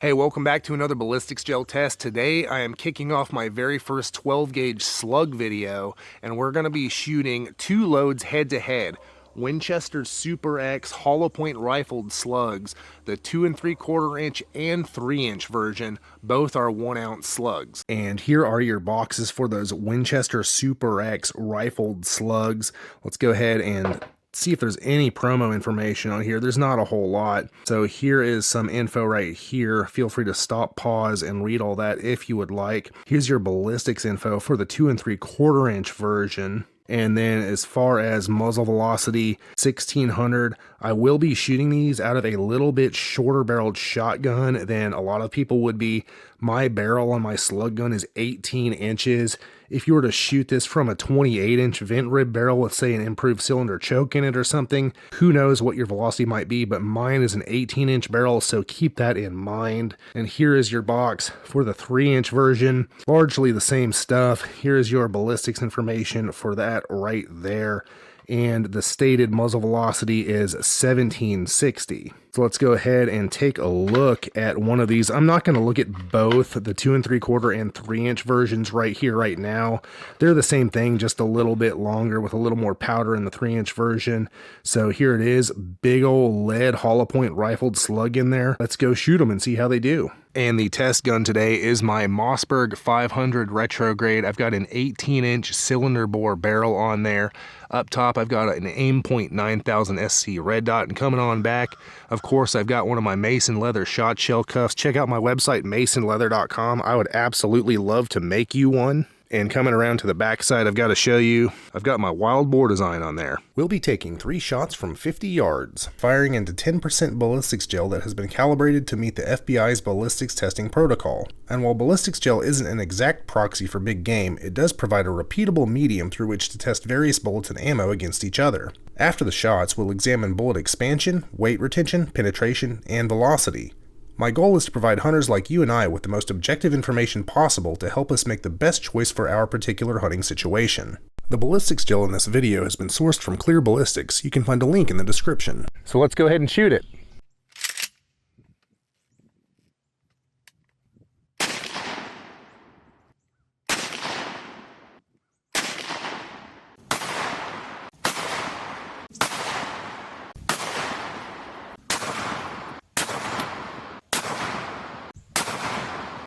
Hey, welcome back to another ballistics gel test. Today I am kicking off my very first 12 gauge slug video, and we're going to be shooting two loads head to head. Winchester Super X hollow point rifled slugs, the 2 3/4 inch and 3-inch version, both are 1 ounce slugs. And here are your boxes for those Winchester Super X rifled slugs. Let's go ahead and see if there's any promo information on here. There's not a whole lot. So here is some info right here. Feel free to stop, pause, and read all that if you would like. Here's your ballistics info for the 2 3/4 inch version. And then as far as muzzle velocity, 1600. I will be shooting these out of a little bit shorter barreled shotgun than a lot of people would be. My barrel on my slug gun is 18 inches. If you were to shoot this from a 28-inch vent rib barrel with, say, an improved cylinder choke in it or something, who knows what your velocity might be, but mine is an 18-inch barrel, so keep that in mind. And here is your box for the 3-inch version. Largely the same stuff. Here is your ballistics information for that right there. And the stated muzzle velocity is 1760. So let's go ahead and take a look at one of these. I'm not going to look at both the 2 3/4 and 3-inch versions right here, right now. They're the same thing, just a little bit longer with a little more powder in the 3-inch version. So here it is, big old lead hollow point rifled slug in there. Let's go shoot them and see how they do. And the test gun today is my Mossberg 500 retrograde. I've got an 18-inch cylinder bore barrel on there. Up top, I've got an Aimpoint 9000 SC red dot, and coming on back, of course, I've got one of my Mason leather shot shell cuffs. Check out my website, masonleather.com. I would absolutely love to make you one. And coming around to the back side, I've got to show you, I've got my wild boar design on there. We'll be taking 3 shots from 50 yards, firing into 10% ballistics gel that has been calibrated to meet the FBI's ballistics testing protocol. And while ballistics gel isn't an exact proxy for big game, it does provide a repeatable medium through which to test various bullets and ammo against each other. After the shots, we'll examine bullet expansion, weight retention, penetration, and velocity. My goal is to provide hunters like you and I with the most objective information possible to help us make the best choice for our particular hunting situation. The ballistics gel in this video has been sourced from Clear Ballistics. You can find a link in the description. So let's go ahead and shoot it.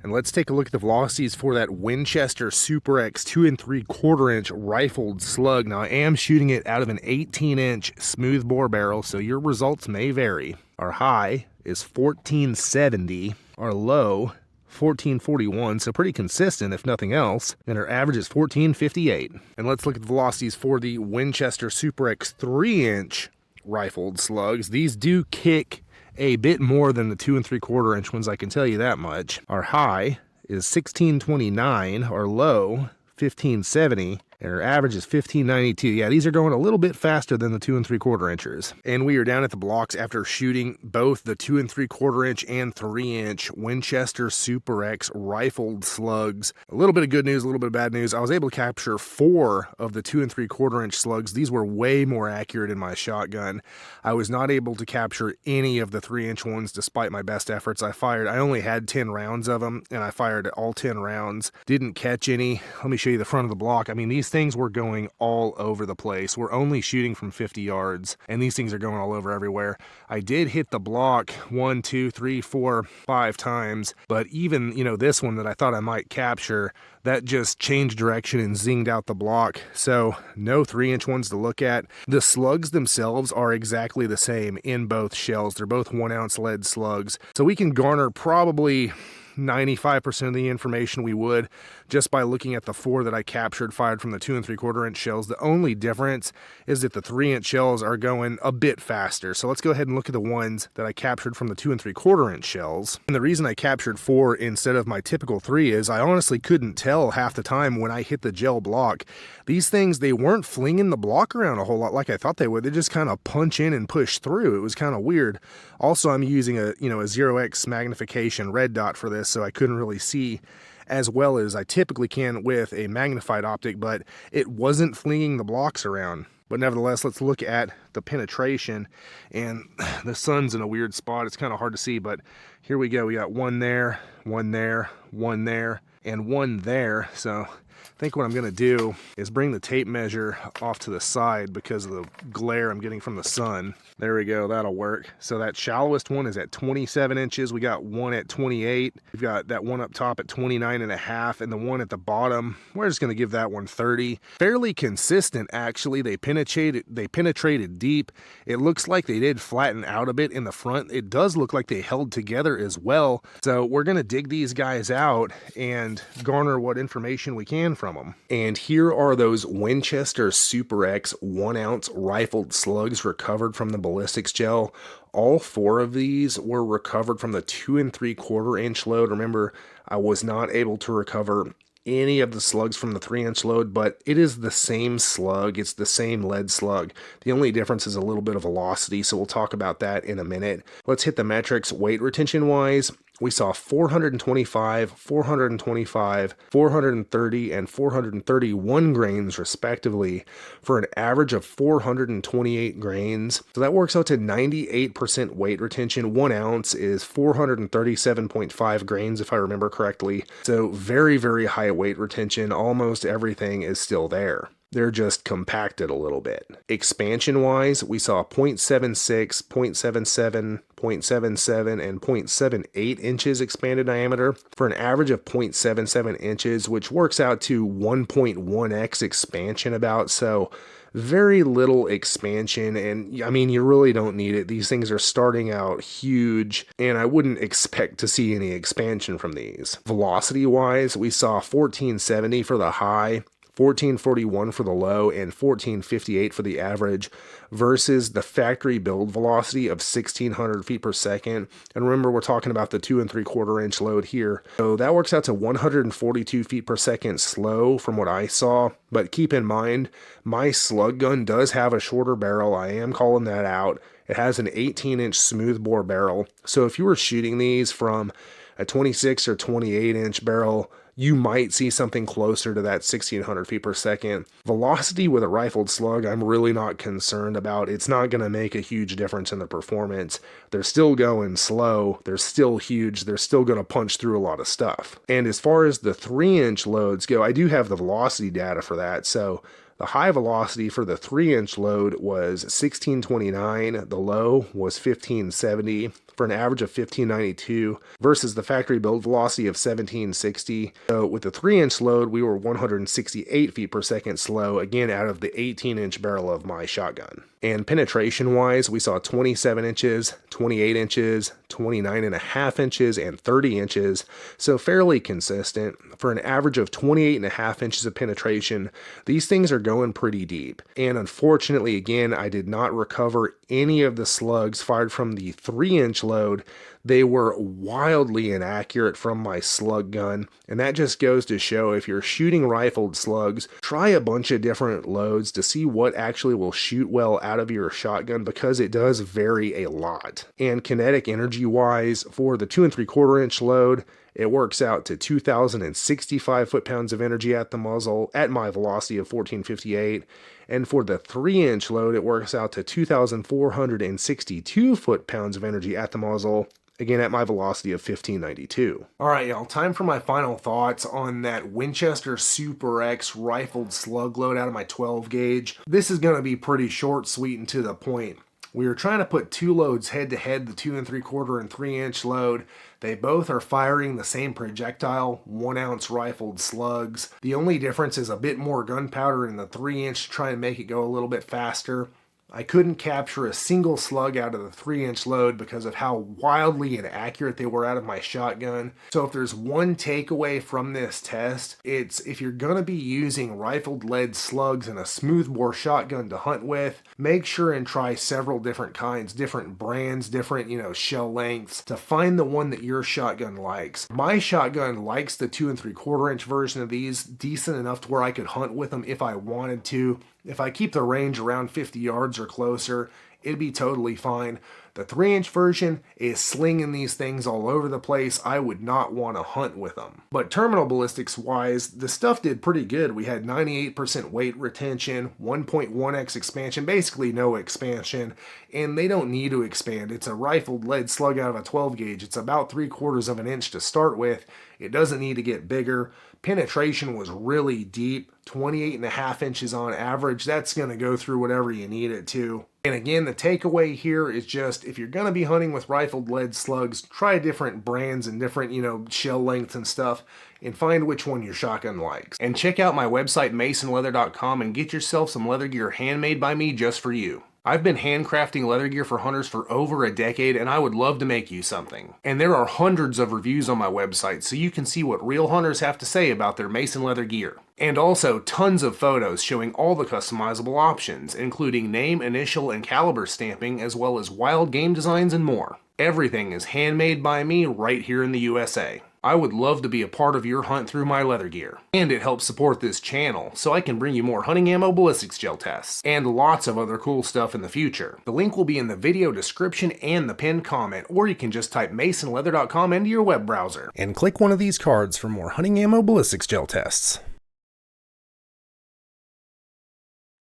And let's take a look at the velocities for that Winchester Super X 2 3/4 inch rifled slug. Now I am shooting it out of an 18-inch smooth bore barrel, so your results may vary. Our high is 1470, our low 1441, so pretty consistent if nothing else, and our average is 1458. And let's look at the velocities for the Winchester Super X 3-inch rifled slugs. These do kick a bit more than the 2 3/4 inch ones, I can tell you that much. Our high is 1629, our low 1570, and our average is 1592. Yeah, these are going a little bit faster than the 2 3/4 inchers. And we are down at the blocks after shooting both the 2 3/4 inch and 3-inch Winchester Super X rifled slugs. A little bit of good news, a little bit of bad news. I was able to capture 4 of the 2 3/4 inch slugs. These were way more accurate in my shotgun. I was not able to capture any of the 3-inch ones despite my best efforts. I only had 10 rounds of them, and I fired all 10 rounds. Didn't catch any. Let me show you the front of the block. I mean, these things were going all over the place. We're only shooting from 50 yards, and these things are going all over everywhere. I did hit the block 1, 2, 3, 4, 5 times, but even, this one that I thought I might capture, that just changed direction and zinged out the block. So no 3-inch ones to look at. The slugs themselves are exactly the same in both shells. They're both 1 ounce lead slugs. So we can garner probably 95% of the information we would just by looking at the 4 that I captured fired from the 2 3/4 inch shells. The only difference is that the 3-inch shells are going a bit faster. So let's go ahead and look at the ones that I captured from the 2 3/4 inch shells. And the reason I captured 4 instead of my typical 3 is I honestly couldn't tell half the time when I hit the gel block. These things, they weren't flinging the block around a whole lot like I thought they would. They just kind of punch in and push through. It was kind of weird. Also, I'm using a 0x magnification red dot for this, so I couldn't really see as well as I typically can with a magnified optic, but it wasn't flinging the blocks around. But nevertheless, let's look at the penetration. And the sun's in a weird spot. It's kind of hard to see, but here we go. We got one there, one there, one there, and one there. So I think what I'm going to do is bring the tape measure off to the side because of the glare I'm getting from the sun. There we go, that'll work. So that shallowest one is at 27 inches. We got one at 28. We've got that one up top at 29.5, and the one at the bottom, we're just going to give that one 30. Fairly consistent, actually. They penetrated deep. It looks like they did flatten out a bit in the front. It does look like they held together as well. So we're going to dig these guys out and garner what information we can from them. And here are those Winchester Super X 1 ounce rifled slugs recovered from the ballistics gel. All 4 of these were recovered from the 2 3/4 inch load. Remember, I was not able to recover any of the slugs from the 3-inch load, but it is the same slug. It's the same lead slug. The only difference is a little bit of velocity, so we'll talk about that in a minute. Let's hit the metrics. Weight retention wise, we saw 425, 425, 430, and 431 grains respectively for an average of 428 grains. So that works out to 98% weight retention. 1 ounce is 437.5 grains if I remember correctly. So very, very high weight retention. Almost everything is still there. They're just compacted a little bit. Expansion wise, we saw 0.76, 0.77, 0.77, and 0.78 inches expanded diameter for an average of 0.77 inches, which works out to 1.1x expansion about. So very little expansion, and I mean, you really don't need it. These things are starting out huge, and I wouldn't expect to see any expansion from these. Velocity wise, we saw 1470 for the high, 1441 for the low, and 1458 for the average versus the factory build velocity of 1600 feet per second. And remember, we're talking about the 2 3/4 inch load here. So that works out to 142 feet per second slow from what I saw. But keep in mind, my slug gun does have a shorter barrel. I am calling that out. It has an 18-inch smoothbore barrel. So if you were shooting these from a 26 or 28-inch barrel, you might see something closer to that 1600 feet per second. Velocity with a rifled slug, I'm really not concerned about. It's not going to make a huge difference in the performance. They're still going slow. They're still huge. They're still going to punch through a lot of stuff. And as far as the 3-inch loads go, I do have the velocity data for that. So the high velocity for the 3-inch load was 1629. The low was 1570 for an average of 1592 versus the factory build velocity of 1760. So with the 3-inch load, we were 168 feet per second slow, again out of the 18-inch barrel of my shotgun. And penetration wise, we saw 27 inches, 28 inches, 29.5 inches, and 30 inches. So fairly consistent. For an average of 28.5 inches of penetration, these things are going pretty deep. And unfortunately, again, I did not recover any of the slugs fired from the 3-inch load. They were wildly inaccurate from my slug gun, and that just goes to show if you're shooting rifled slugs, try a bunch of different loads to see what actually will shoot well out of your shotgun, because it does vary a lot. And kinetic energy wise, for the 2 3/4 inch load, it works out to 2,065 foot-pounds of energy at the muzzle at my velocity of 1458. And for the 3-inch load, it works out to 2,462 foot-pounds of energy at the muzzle, again at my velocity of 1592. All right, y'all, time for my final thoughts on that Winchester Super X rifled slug load out of my 12 gauge. This is going to be pretty short, sweet, and to the point. We were trying to put 2 loads head to head, the 2 3/4 and 3-inch load. They both are firing the same projectile, 1 ounce rifled slugs. The only difference is a bit more gunpowder in the 3-inch to try and make it go a little bit faster. I couldn't capture a single slug out of the 3-inch load because of how wildly inaccurate they were out of my shotgun. So if there's one takeaway from this test, it's if you're going to be using rifled lead slugs in a smoothbore shotgun to hunt with, make sure and try several different kinds, different brands, different, shell lengths to find the one that your shotgun likes. My shotgun likes the 2 3/4 inch version of these decent enough to where I could hunt with them if I wanted to. If I keep the range around 50 yards or closer, it'd be totally fine. The 3-inch version is slinging these things all over the place. I would not want to hunt with them. But terminal ballistics wise, the stuff did pretty good. We had 98% weight retention, 1.1x expansion, basically no expansion, and they don't need to expand. It's a rifled lead slug out of a 12 gauge. It's about 3/4 of an inch to start with. It doesn't need to get bigger. Penetration was really deep, 28.5 inches on average. That's going to go through whatever you need it to. And again, the takeaway here is just, if you're going to be hunting with rifled lead slugs, try different brands and different, shell lengths and stuff, and find which one your shotgun likes. And check out my website, masonleather.com, and get yourself some leather gear handmade by me just for you. I've been handcrafting leather gear for hunters for over a decade, and I would love to make you something. And there are hundreds of reviews on my website, so you can see what real hunters have to say about their Mason leather gear. And also tons of photos showing all the customizable options, including name, initial, and caliber stamping, as well as wild game designs and more. Everything is handmade by me right here in the USA. I would love to be a part of your hunt through my leather gear. And it helps support this channel, so I can bring you more hunting ammo ballistics gel tests, and lots of other cool stuff in the future. The link will be in the video description and the pinned comment, or you can just type masonleather.com into your web browser, and click one of these cards for more hunting ammo ballistics gel tests.